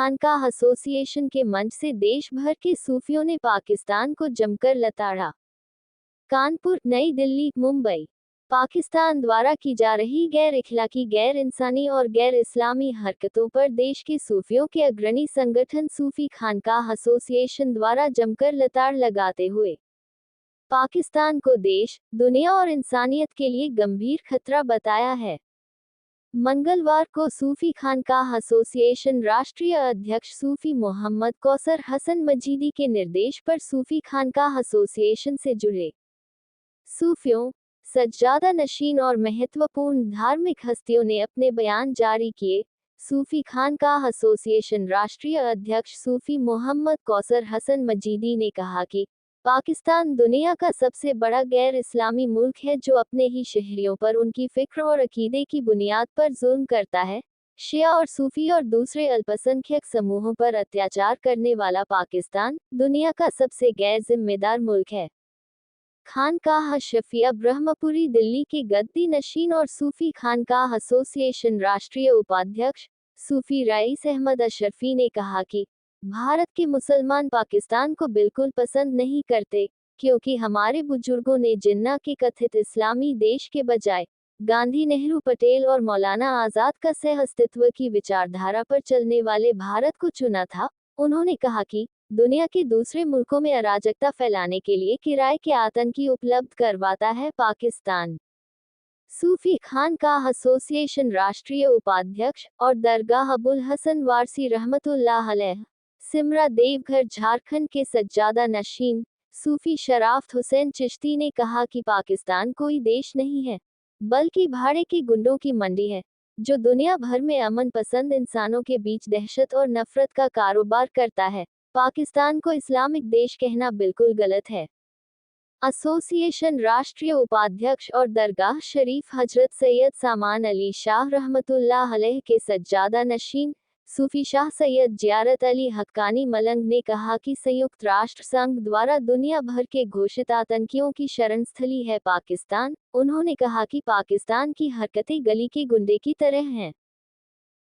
खानकाह association के मंच से देश भर के सूफियों ने पाकिस्तान को जमकर लताड़ा। कानपुर, नई दिल्ली, मुंबई। पाकिस्तान द्वारा की जा रही गैर इखलाकी, गैर इंसानी और गैर इस्लामी हरकतों पर देश के सूफियों के अग्रणी संगठन सूफी खानकाह एसोसिएशन द्वारा जमकर लताड़ लगाते हुए पाकिस्तान को देश, दुनिया और इंसानियत के लिए गंभीर खतरा बताया है। मंगलवार को सूफी खानकाह एसोसिएशन राष्ट्रीय अध्यक्ष सूफी मोहम्मद कौसर हसन मजीदी के निर्देश पर सूफी खानकाह एसोसिएशन से जुड़े सूफियों, सज्जादा नशीन और महत्वपूर्ण धार्मिक हस्तियों ने अपने बयान जारी किए। सूफी खानकाह एसोसिएशन राष्ट्रीय अध्यक्ष सूफी मोहम्मद कौसर हसन मजीदी ने कहा कि पाकिस्तान दुनिया का सबसे बड़ा गैर इस्लामी मुल्क है जो अपने ही शहरियों पर उनकी फिक्र और अकीदे की बुनियाद पर जुल्म करता है। शिया और सूफी और दूसरे अल्पसंख्यक समूहों पर अत्याचार करने वाला पाकिस्तान दुनिया का सबसे गैर जिम्मेदार मुल्क है। खानकाह शफिया ब्रह्मपुरी दिल्ली के गद्दी नशीन और सूफी खानकाह एसोसिएशन राष्ट्रीय उपाध्यक्ष सूफी रईस अहमद अशरफी ने कहा कि भारत के मुसलमान पाकिस्तान को बिल्कुल पसंद नहीं करते, क्योंकि हमारे बुजुर्गों ने जिन्ना के कथित इस्लामी देश के बजाय गांधी, नेहरू, पटेल और मौलाना आजाद का सह अस्तित्व की विचारधारा पर चलने वाले भारत को चुना था। उन्होंने कहा कि दुनिया के दूसरे मुल्कों में अराजकता फैलाने के लिए किराए के आतंकी उपलब्ध करवाता है पाकिस्तान। सूफी खानकाह एसोसिएशन राष्ट्रीय उपाध्यक्ष और दरगाह अबुल हसन वारसी रहमतुल्लाह अलैह, सिमरा, देवघर, झारखंड के सज्जादा नशीन सूफी शराफ्त हुसैन चिश्ती ने कहा कि पाकिस्तान कोई देश नहीं है, बल्कि भाड़े के गुंडों की मंडी है, जो दुनिया भर में अमन पसंद इंसानों के बीच दहशत और नफरत का कारोबार करता है। पाकिस्तान को इस्लामिक देश कहना बिल्कुल गलत है। एसोसिएशन राष्ट्रीय उपाध्यक्ष और दरगाह शरीफ हजरत सैयद सामान अली शाह रहमतुल्लाह अलैह के सज्जादा नशीन सूफी शाह सैयद जियारत अली हक्कानी मलंग ने कहा कि संयुक्त राष्ट्र संघ द्वारा दुनिया भर के घोषित आतंकियों की शरणस्थली है पाकिस्तान। उन्होंने कहा कि पाकिस्तान की हरकतें गली के गुंडे की तरह हैं।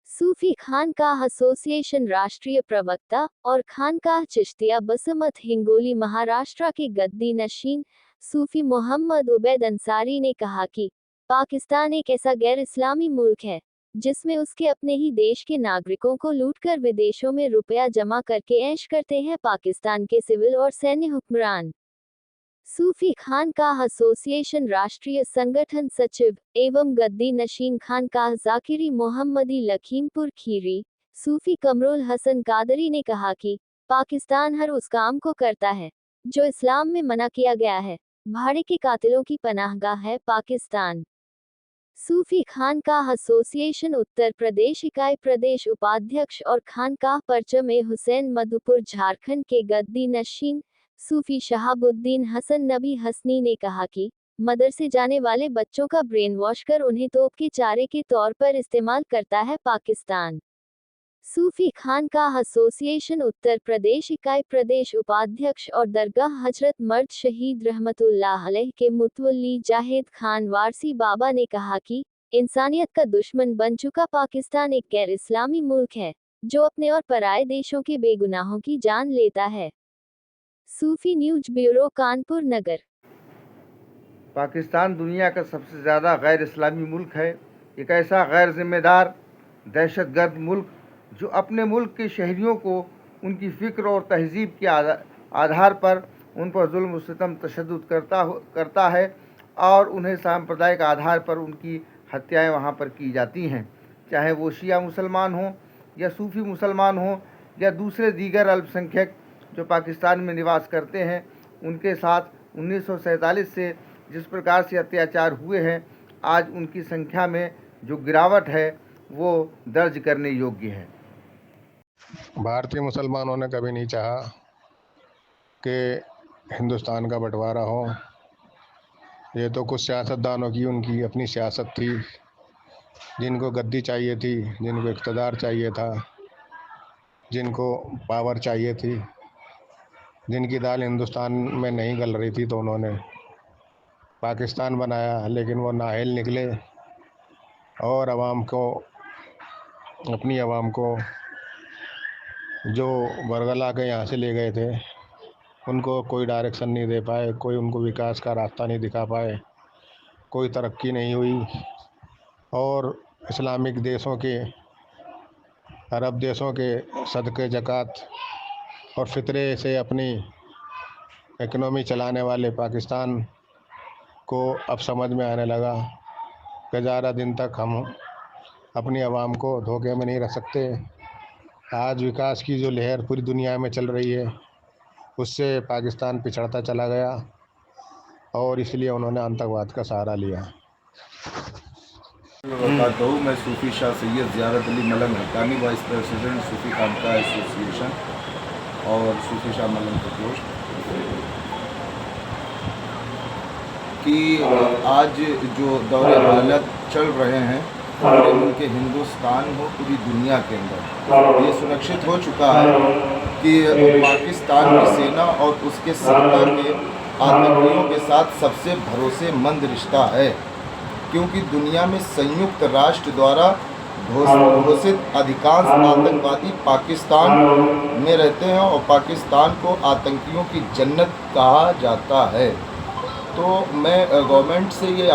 सूफी खानकाह एसोसिएशन राष्ट्रीय प्रवक्ता और खानकाह चिश्तिया बसमत हिंगोली महाराष्ट्र के गद्दी नशीन सूफी मोहम्मद उबैद अंसारी ने कहा कि पाकिस्तान एक ऐसा गैर इस्लामी मुल्क है जिसमें उसके अपने ही देश के नागरिकों को लूटकर विदेशों में रुपया जमा करके ऐश करते हैं पाकिस्तान के सिविल और सैन्य हुक्मरान। सूफी खानकाह एसोसिएशन राष्ट्रीय संगठन सचिव एवं गद्दी नशीन खानकाह जाकिरी मोहम्मदी लखीमपुर खीरी सूफी कमरुल हसन कादरी ने कहा कि पाकिस्तान हर उस काम को करता है जो इस्लाम में मना किया गया है। भाड़े के कातिलों की पनाहगाह है पाकिस्तान। सूफी खानकाह एसोसिएशन उत्तर प्रदेश इकाई प्रदेश उपाध्यक्ष और खानकाह परचम ए हुसैन मधुपुर झारखंड के गद्दी नशीन सूफी शहाबुद्दीन हसन नबी हसनी ने कहा कि मदरसे जाने वाले बच्चों का ब्रेन वॉश कर उन्हें तोप के चारे के तौर पर इस्तेमाल करता है पाकिस्तान। सूफी खानकाह एसोसिएशन उत्तर प्रदेश इकाई प्रदेश उपाध्यक्ष और दरगाह हजरत मर्द शहीद रहमतुल्लाह अलैह के मुतवल्ली जाहिद खान वारसी बाबा ने कहा कि इंसानियत का दुश्मन बन चुका पाकिस्तान एक गैर इस्लामी मुल्क है जो अपने और पराये देशों के बेगुनाहों की जान लेता है। सूफी न्यूज ब्यूरो, कानपुर नगर। पाकिस्तान दुनिया का सबसे ज़्यादा गैर इस्लामी मुल्क है। एक ऐसा गैर जिम्मेदार दहशतगर्द मुल्क जो अपने मुल्क के शहरियों को उनकी फ़िक्र और तहज़ीब के आधार पर उन पर जुल्म सितम तशद्दुद करता है और उन्हें सांप्रदायिक आधार पर उनकी हत्याएं वहाँ पर की जाती हैं, चाहे वो शिया मुसलमान हों या सूफ़ी मुसलमान हों या दूसरे दीगर अल्पसंख्यक जो पाकिस्तान में निवास करते हैं। उनके साथ 1947 से जिस प्रकार से अत्याचार हुए हैं, आज उनकी संख्या में जो गिरावट है वो दर्ज करने योग्य है। भारतीय मुसलमानों ने कभी नहीं चाहा कि हिंदुस्तान का बंटवारा हो। ये तो कुछ सियासतदानों की उनकी अपनी सियासत थी, जिनको गद्दी चाहिए थी, जिनको इक़्तिदार चाहिए था, जिनको पावर चाहिए थी, जिनकी दाल हिंदुस्तान में नहीं गल रही थी, तो उन्होंने पाकिस्तान बनाया। लेकिन वो नाअहल निकले और अपनी आवाम को जो बरगला के यहाँ से ले गए थे उनको कोई डायरेक्शन नहीं दे पाए, कोई उनको विकास का रास्ता नहीं दिखा पाए, कोई तरक्की नहीं हुई। और इस्लामिक देशों के, अरब देशों के सदक़े ज़कात और फ़ितरे से अपनी इकनॉमी चलाने वाले पाकिस्तान को अब समझ में आने लगा कि ज़्यादा दिन तक हम अपनी आवाम को धोखे में नहीं रख सकते। आज विकास की जो लहर पूरी दुनिया में चल रही है उससे पाकिस्तान पिछड़ता चला गया और इसलिए उन्होंने आतंकवाद का सहारा लिया। मैं सूफी शाह सैयद ज़ियारत अली मलंग हक्कानी, वाइस प्रेसिडेंट सूफी खानका एसोसिएशन और सूफी शाह मलंग प्रकोष्ठ कि आज जो दौरे हालत चल रहे हैं पूरे मुल्क हिंदुस्तान हो, पूरी दुनिया के अंदर ये सुनिश्चित हो चुका है कि पाकिस्तान की सेना और उसके सत्ता के आतंकियों के साथ सबसे भरोसेमंद रिश्ता है, क्योंकि दुनिया में संयुक्त राष्ट्र द्वारा घोषित अधिकांश आतंकवादी पाकिस्तान में रहते हैं और पाकिस्तान को आतंकियों की जन्नत कहा जाता है। तो मैं गवर्नमेंट से ये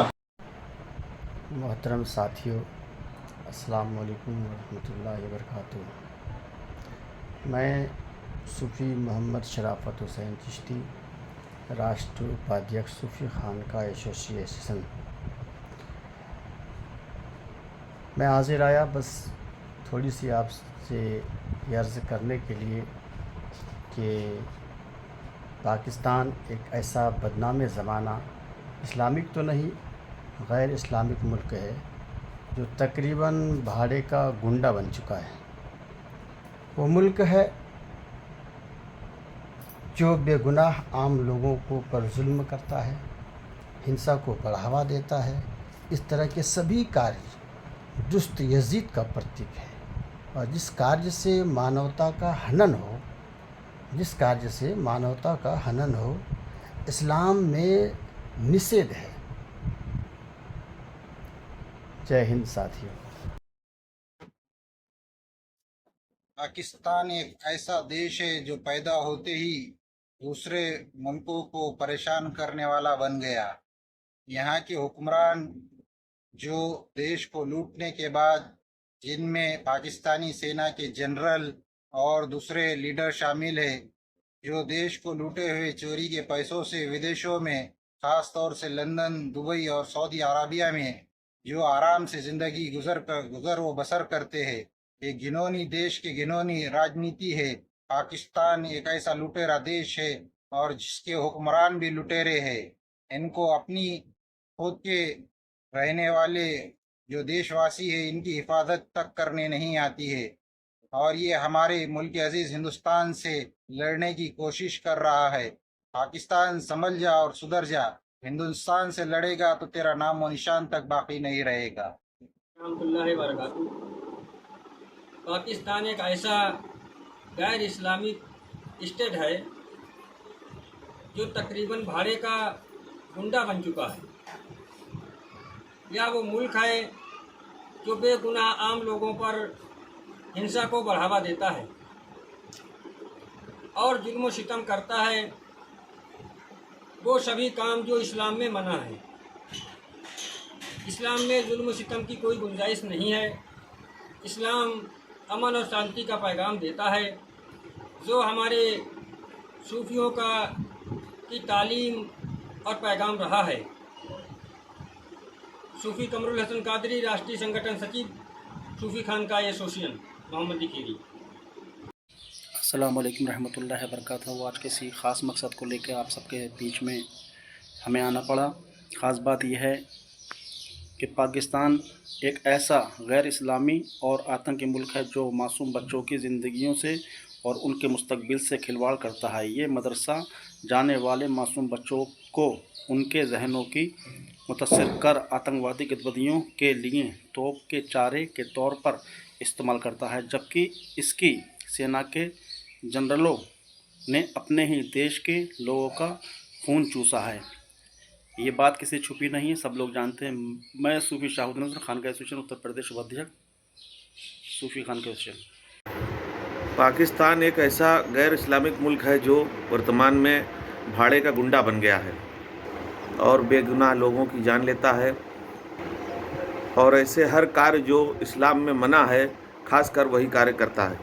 मोहतरम साथियों, अस्सलाम वालेकुम रहमतुल्लाहि व बरकातुहू। मैं सूफ़ी मोहम्मद शराफत हुसैन चिश्ती, राष्ट्रीय उपाध्यक्ष सूफ़ी खानका एसोसिएशन। मैं हाजिर आया बस थोड़ी सी आपसे अर्ज़ करने के लिए कि पाकिस्तान एक ऐसा बदनाम ज़माना, इस्लामिक तो नहीं गैर इस्लामिक मुल्क है जो तकरीबन भाड़े का गुंडा बन चुका है। वो मुल्क है जो बेगुनाह आम लोगों को पर जुल्म करता है, हिंसा को बढ़ावा देता है। इस तरह के सभी कार्य दुष्ट यजीद का प्रतीक है और जिस कार्य से मानवता का हनन हो, इस्लाम में निषेध है। जय हिंद साथियों। पाकिस्तान एक ऐसा देश है जो पैदा होते ही दूसरे मुल्कों को परेशान करने वाला बन गया। यहाँ के हुक्मरान जो देश को लूटने के बाद, जिनमें पाकिस्तानी सेना के जनरल और दूसरे लीडर शामिल है, जो देश को लूटे हुए चोरी के पैसों से विदेशों में, ख़ास तौर से लंदन, दुबई और सऊदी अरबिया में जो आराम से ज़िंदगी गुज़र व बसर करते हैं, एक घिनौनी देश की घिनौनी राजनीति है। पाकिस्तान एक ऐसा लुटेरा देश है और जिसके हुक्मरान भी लुटेरे हैं। इनको अपनी खुद के रहने वाले जो देशवासी है इनकी हिफाजत तक करने नहीं आती है और ये हमारे मुल्क अजीज़ हिंदुस्तान से लड़ने की कोशिश कर रहा है। पाकिस्तान संभल जा और सुधर जा, हिंदुस्तान से लड़ेगा तो तेरा नाम व निशान तक बाकी नहीं रहेगा। पाकिस्तान एक ऐसा गैर इस्लामिक स्टेट है जो तकरीबन भाड़े का गुंडा बन चुका है। यह वो मुल्क है जो बेगुनाह आम लोगों पर हिंसा को बढ़ावा देता है और जुल्म सितम करता है। वो सभी काम जो इस्लाम में मना है। इस्लाम में जुल्म सितम की कोई गुंजाइश नहीं है। इस्लाम अमन और शांति का पैगाम देता है, जो हमारे सूफियों की तालीम और पैगाम रहा है। सूफी कमरुल हसन कादरी, राष्ट्रीय संगठन सचिव, सूफी खानका एसोसिएशन, मोहम्मदी खेरी। अस्सलाम वालेकुम रहमतुल्लाहि व बरकातहू। आज के इसी ख़ास मकसद को लेकर आप सबके बीच में हमें आना पड़ा। ख़ास बात यह है कि पाकिस्तान एक ऐसा गैर इस्लामी और आतंकी मुल्क है जो मासूम बच्चों की ज़िंदगियों से और उनके मुस्तकबिल से खिलवाड़ करता है। ये मदरसा जाने वाले मासूम बच्चों को उनके जहनों की मुतासिर कर आतंकवादी गतिविधियों के लिए तोप के चारे के तौर पर इस्तेमाल करता है, जबकि इसकी सेना के जनरलों ने अपने ही देश के लोगों का खून चूसा है। ये बात किसी छुपी नहीं है, सब लोग जानते हैं। मैं सूफी शाहुद्दीन खानका एसोसिएशन उत्तर प्रदेश उपाध्यक्ष, सूफी खानका एसोसिएशन। पाकिस्तान एक ऐसा गैर इस्लामिक मुल्क है जो वर्तमान में भाड़े का गुंडा बन गया है और बेगुनाह लोगों की जान लेता है, और ऐसे हर कार्य जो इस्लाम में मना है खासकर वही कार्य करता है।